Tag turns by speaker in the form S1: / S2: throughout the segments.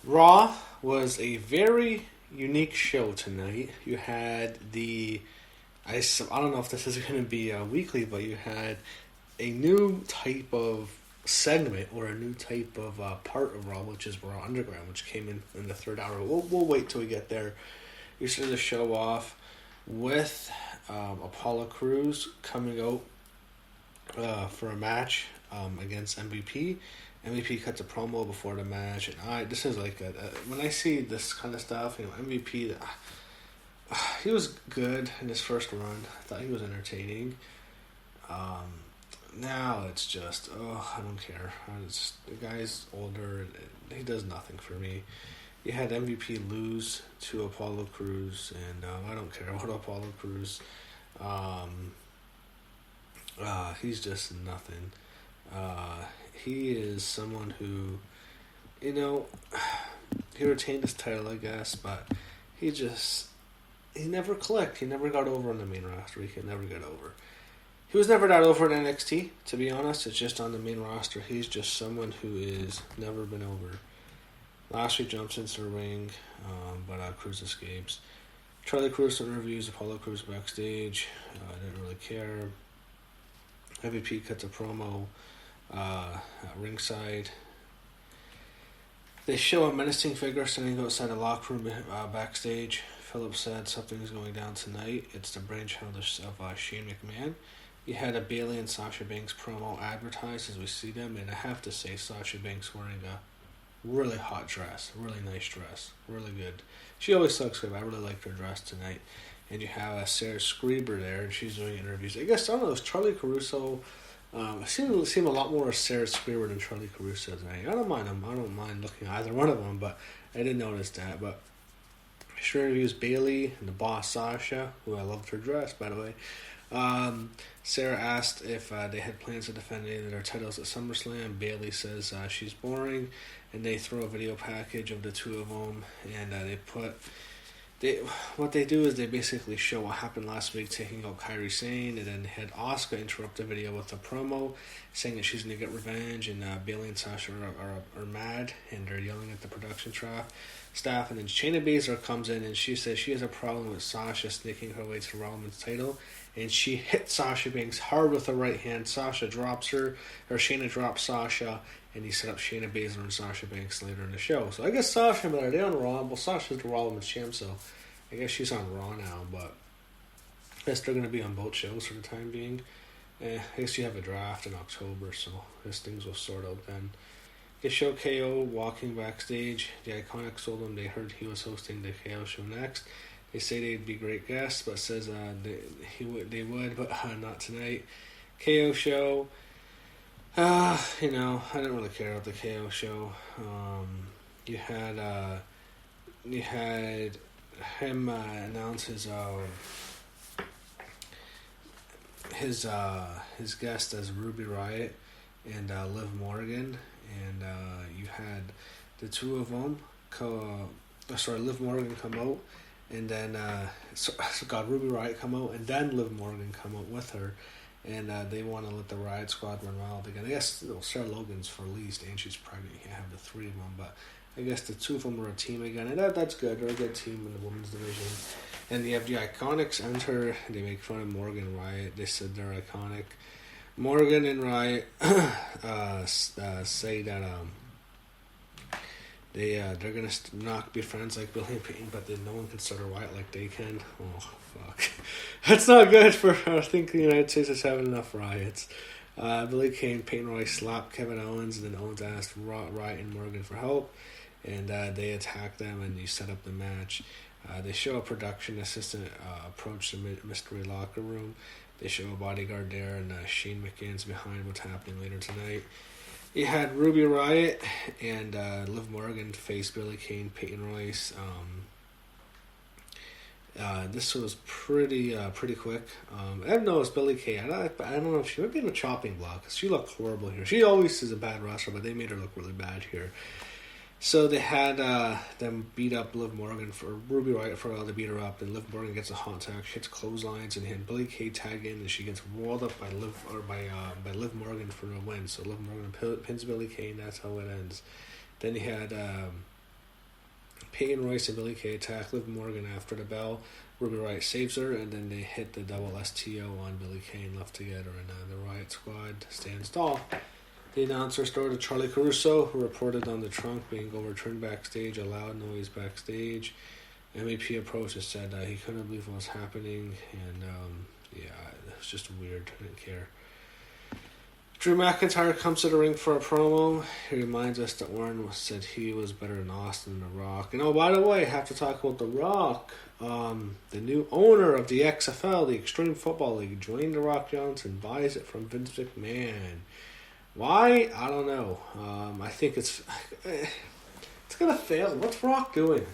S1: Raw was a very unique show tonight. You had I don't know if this is going to be weekly, but you had a new type of segment or a new type of part of Raw, which is Raw Underground, which came in the third hour. We'll wait till we get there. You started the show off with Apollo Crews coming out for a match against MVP. MVP cuts a promo before the match, and this is like when I see this kind of stuff, MVP, he was good in his first run. I thought he was entertaining. Now it's just, I don't care. The guy's older. He does nothing for me. You had MVP lose to Apollo Crews, and I don't care about Apollo Crews. He's just nothing. He is someone who, he retained his title, I guess, but he never clicked. He never got over on the main roster. He could never get over. He was never that over in NXT, to be honest. It's just on the main roster. He's just someone who is never been over. Lashley jumps into the ring, but Cruz escapes. Charlie Cruz interviews Apollo Crews backstage. I didn't really care. MVP cuts a promo at ringside. They show a menacing figure standing outside the locker room backstage. Phillips said something's going down tonight. It's the brainchild of Shane McMahon. You had a Bayley and Sasha Banks promo advertised as we see them, and I have to say Sasha Banks wearing a really hot dress, really nice dress, really good. She always looks good, but I really liked her dress tonight. And you have Sarah Screeber there, and she's doing interviews. I guess, I don't know, it's Charlie Caruso. I seem a lot more of Sarah Screeber than Charlie Caruso tonight. I don't mind them. I don't mind looking at either one of them, but I didn't notice that. But she interviews Bayley and the boss Sasha, who I loved her dress, by the way. Sarah asked if they had plans to defend any of their titles at SummerSlam. Bayley says she's boring, and they throw a video package of the two of them, and what they do is they basically show what happened last week, taking out Kairi Sane, and then had Asuka interrupt the video with a promo, saying that she's going to get revenge, and Bayley and Sasha are mad, and they're yelling at the production staff, and then Shayna Baszler comes in, and she says she has a problem with Sasha sneaking her way to the Raw Women's title, and she hit Sasha Banks hard with the right hand. Sasha drops her, or Shayna drops Sasha, and he set up Shayna Baszler and Sasha Banks later in the show. So I guess Sasha, but are they on Raw? Well, Sasha's the Raw Women's champ, so I guess she's on Raw now, but I guess they're going to be on both shows for the time being. I guess you have a draft in October, so I guess things will sort out then. They show KO walking backstage. The Iconics told them they heard he was hosting the KO show next. They say they'd be great guests, but says they would, but not tonight. KO show. I didn't really care about the KO show. You had him announce his guest as Ruby Riott and Liv Morgan, and you had the two of them. Liv Morgan come out, and then Ruby Riott come out, and then Liv Morgan come out with her. And they want to let the Riot Squad run wild again. I guess Sarah Logan's released, and she's pregnant. You can't have the three of them, but I guess the two of them are a team again, and that's good. They're a good team in the women's division. And you have the Iconics enter. They make fun of Morgan and Riot. They said they're iconic. Morgan and Riot say that they're gonna not be friends like Billy and Peyton, but then no one can start a riot like they can. Oh fuck, that's not good for. I think the United States is having enough riots. Billy Kay and Peyton Royce slapped Kevin Owens, and then Owens asked Riot and Morgan for help, and they attacked them, and you set up the match. They show a production assistant approach the mystery locker room. They show a bodyguard there, and Shane McMahon's behind what's happening later tonight. You had Ruby Riott and Liv Morgan face Billy Kay and Peyton Royce. This was pretty quick. I don't know if it's Billy Kay. I don't know if she might be in a chopping block, because she looked horrible here. She always is a bad wrestler, but they made her look really bad here. So they had them beat up Liv Morgan for Ruby Riott for a while. They beat her up, and Liv Morgan gets a hot tag, hits clotheslines, and had Billy Kay tag in, and she gets rolled up by Liv Morgan for a win. So Liv Morgan pins Billy Kay, and that's how it ends. Then you had Peyton Royce and Billie Kay attack Liv Morgan after the bell. Ruby Riott saves her, and then they hit the double STO on Billie Kay and left together, and the Riott Squad stands tall. The announcer story to Charlie Caruso, who reported on the trunk being overturned backstage, a loud noise backstage. MVP approached and said he couldn't believe what was happening, and it was just weird. I didn't care. Drew McIntyre comes to the ring for a promo. He reminds us that Warren said he was better than Austin and The Rock. And by the way, I have to talk about The Rock. The new owner of the XFL, the Extreme Football League, Dwayne The Rock Johnson, buys it from Vince McMahon. Why? I don't know. I think it's going to fail. What's Rock doing?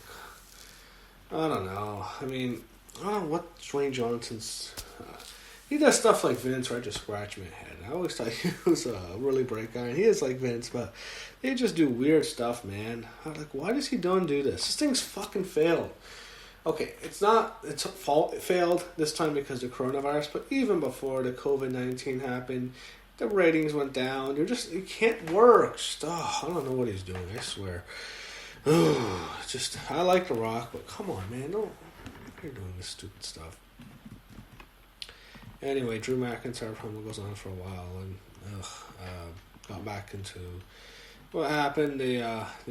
S1: I don't know. I mean, I don't know what Dwayne Johnson's... he does stuff like Vince where I just scratch my head. I always thought he was a really bright guy, and he is like Vince, but they just do weird stuff, man. I'm like, why does he do this? This thing's fucking failed. Okay, it's not its fault it failed this time because of coronavirus, but even before the COVID-19 happened, the ratings went down. It can't work. I don't know what he's doing, I swear. I like The Rock, but come on, man, you're doing this stupid stuff. Anyway, Drew McIntyre promo goes on for a while, and got back into what happened. They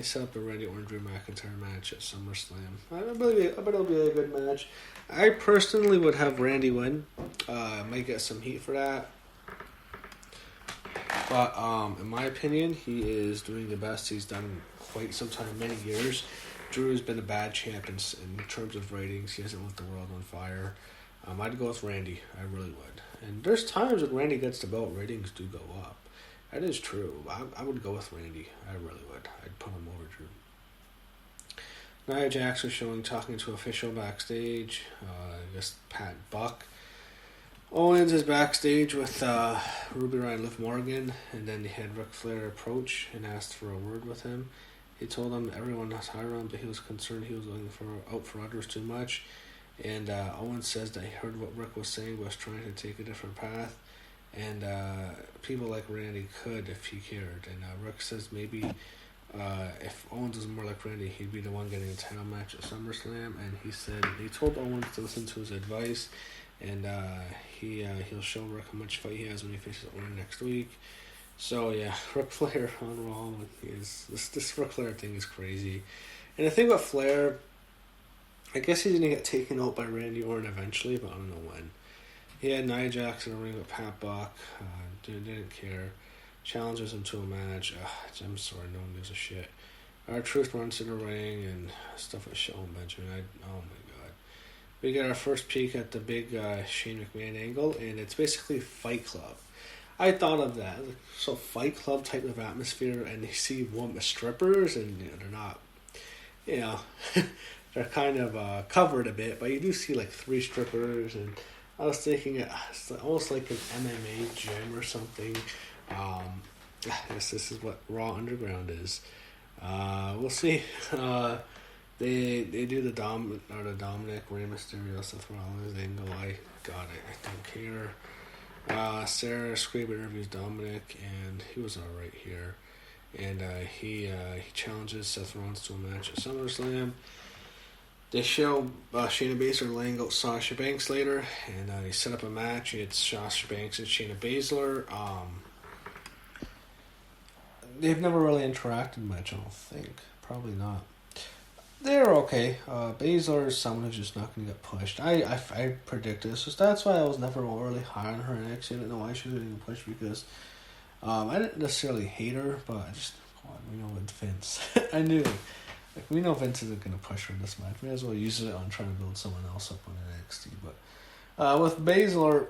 S1: set up the Randy Orton Drew McIntyre match at SummerSlam. I bet it'll be a good match. I personally would have Randy win. Might get some heat for that, but in my opinion, he is doing the best he's done in quite some time, many years. Drew has been a bad champ in terms of ratings. He hasn't lit the world on fire. I'd go with Randy. I really would. And there's times when Randy gets the belt, ratings do go up. That is true. I would go with Randy. I really would. I'd put him over Drew. Nia Jax was talking to an official backstage. I guess Pat Buck. Owens is backstage with Ruby Riott and Liv Morgan, and then they had Ric Flair approach and asked for a word with him. He told him everyone was hiring him, but he was concerned he was looking out for others too much. And Owens says that he heard what Rick was saying, but was trying to take a different path. And people like Randy could if he cared. And Rick says maybe if Owens was more like Randy, he'd be the one getting a title match at SummerSlam. And he said he told Owens to listen to his advice. And he'll show Rick how much fight he has when he faces Orton next week. So yeah, Ric Flair on Raw. This Ric Flair thing is crazy. And the thing with Flair, I guess he's going to get taken out by Randy Orton eventually, but I don't know when. He had Nia Jax in a ring with Pat Buck. Didn't care. Challenges him to a match. I'm sorry, no one gives a shit. R-Truth runs to the ring and stuff with Shelton Benjamin. Oh my god. We get our first peek at the big Shane McMahon angle, and it's basically Fight Club. I thought of that. So Fight Club type of atmosphere, and they see one with strippers, and they're not, they're kind of covered a bit, but you do see like 3 strippers, and I was thinking it's almost like an MMA gym or something. I guess this is what Raw Underground is. We'll see. They do the Dominic Rey Mysterio Seth Rollins angle. I don't care. Sarah Scraper interviews Dominic, and he was alright here. And he challenges Seth Rollins to a match at SummerSlam. They show Shayna Baszler laying out Sasha Banks later, and they set up a match. It's Sasha Banks and Shayna Baszler. They've never really interacted much, I don't think. Probably not. They're okay. Baszler is someone who's just not going to get pushed. I predicted this. So that's why I was never really high on her in NXT. I didn't know why she was getting pushed because I didn't necessarily hate her, but I just, we know with Vince. I knew. Like, we know Vince isn't going to push her in this match. May as well use it on trying to build someone else up on NXT. But with Baszler,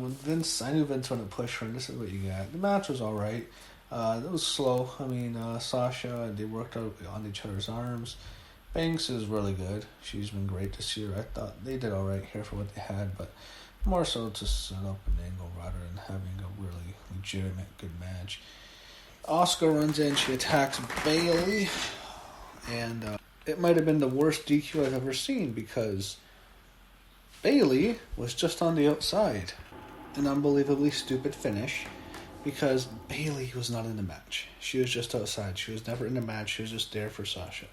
S1: with Vince, I knew Vince wouldn't push her, and this is what you got. The match was alright. It was slow. I mean, Sasha, they worked out on each other's arms. Banks is really good. She's been great this year. I thought they did alright here for what they had, but more so to set up an angle rather than having a really legitimate good match. Asuka runs in, she attacks Bayley, and it might have been the worst DQ I've ever seen because Bayley was just on the outside. An unbelievably stupid finish because Bayley was not in the match. She was just outside. She was never in the match. She was just there for Sasha.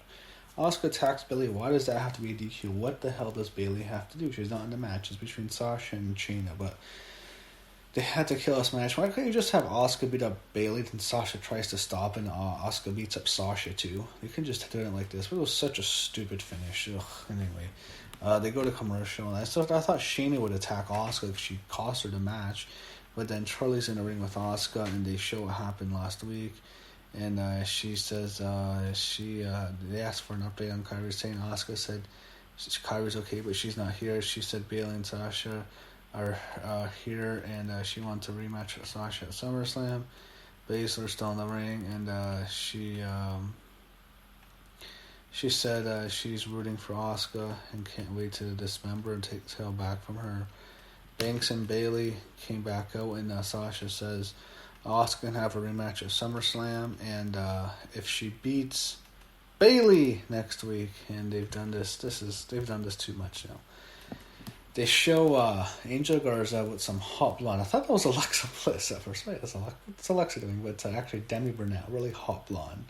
S2: Asuka attacks Bailey. Why does that have to be a DQ? What the hell does Bailey have to do? She's not in the match. It's between Sasha and Shayna, but they had to kill this match. Why couldn't you just have Asuka beat up Bailey and Sasha tries to stop and Asuka beats up Sasha too? You can just do it like this. But it was such a stupid finish. Ugh. Anyway, they go to commercial. And I thought Shayna would attack Asuka because she cost her the match. But then Charlie's in the ring with Asuka and they show what happened last week. And she says they asked for an update on Kairi, saying Asuka said Kairi's okay, but she's not here. She said Bailey and Sasha are here, and she wants a rematch with Sasha at SummerSlam. Baszler's still in the ring, and she said she's rooting for Asuka and can't wait to dismember and take the tail back from her. Banks and Bailey came back out, and Sasha says Asuka can have a rematch at SummerSlam, and if she beats Bailey next week, and they've done this too much now. They show Angel Garza with some hot blonde. I thought that was Alexa Bliss at first. Right, it's Alexa doing, but actually Demi Burnett, really hot blonde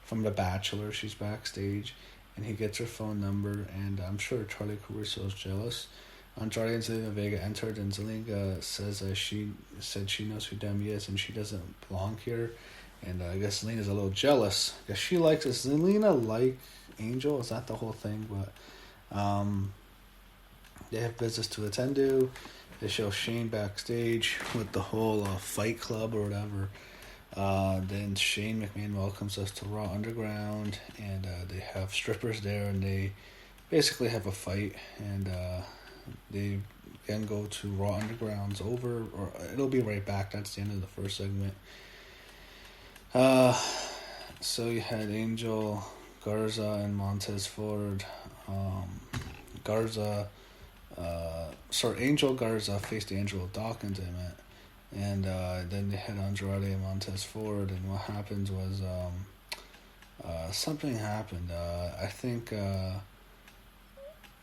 S2: from The Bachelor. She's backstage, and he gets her phone number, and I'm sure Charlie Caruso is jealous. Andrade and Zelina Vega entered, and Zelina says she knows who Demi is, and she doesn't belong here. And I guess Zelina's a little jealous because she likes us. Zelina like Angel. Is that the whole thing? But they have business to attend to. They show Shane backstage with the whole Fight Club or whatever. Then Shane McMahon welcomes us to Raw Underground, and they have strippers there, and they basically have a fight, and they then go to Raw Underground's over, or it'll be right back. That's the end of the first segment. So you had Angel Garza and Montez Ford. Angel Garza faced Angelo Dawkins, I meant. And then they had Andrade and Montez Ford, and what happened was something happened. I think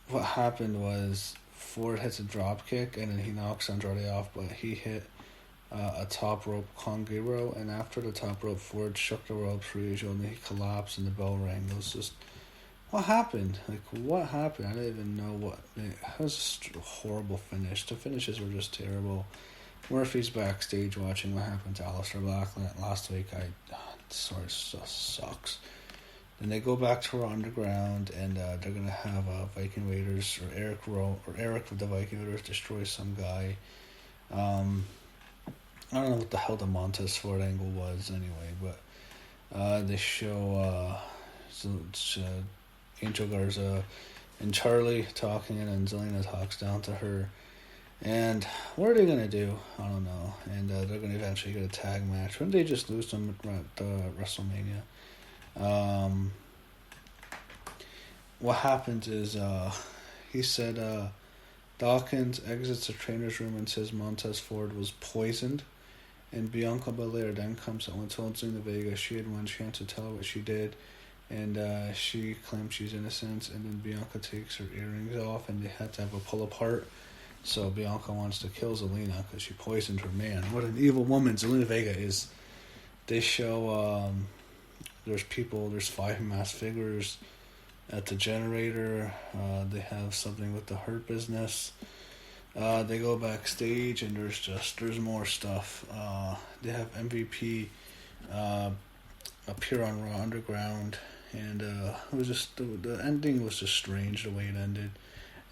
S2: what happened was Ford hits a drop kick, and then he knocks Andrade off, but he hit a top rope Kongiro, and after the top rope, Ford shook the rope free, and he collapsed, and the bell rang. It was just, what happened? What happened? I didn't even know what. It was just a horrible finish. The finishes were just terrible. Murphy's backstage watching what happened to Aleister Black last week. Sorry, it just sucks. Then they go back to Raw Underground, and they're gonna have Viking Raiders or Eric with the Viking Raiders destroy some guy. I don't know what the hell the Montez Ford angle was anyway, but they show Angel Garza and Charlie talking, and Zelina talks down to her. And what are they going to do? I don't know. And they're going to eventually get a tag match. Wouldn't they just lose them at WrestleMania? What happens is he said Dawkins exits the trainer's room and says Montez Ford was poisoned. And Bianca Belair then comes out and told Zelina Vega she had one chance to tell her what she did. And she claims she's innocent. And then Bianca takes her earrings off, and they had to have a pull apart. So Bianca wants to kill Zelina because she poisoned her man. What an evil woman Zelina Vega is. They show there's 5 masked figures at the generator. They have something with the Hurt Business. They go backstage, and there's more stuff. They have MVP appear on Raw Underground, and it was just the ending was just strange the way it ended.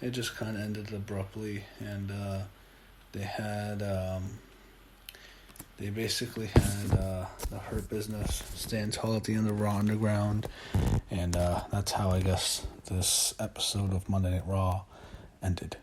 S2: It just kind of ended abruptly, and they basically had the Hurt Business stand tall at the end of Raw Underground, and that's how I guess this episode of Monday Night Raw ended.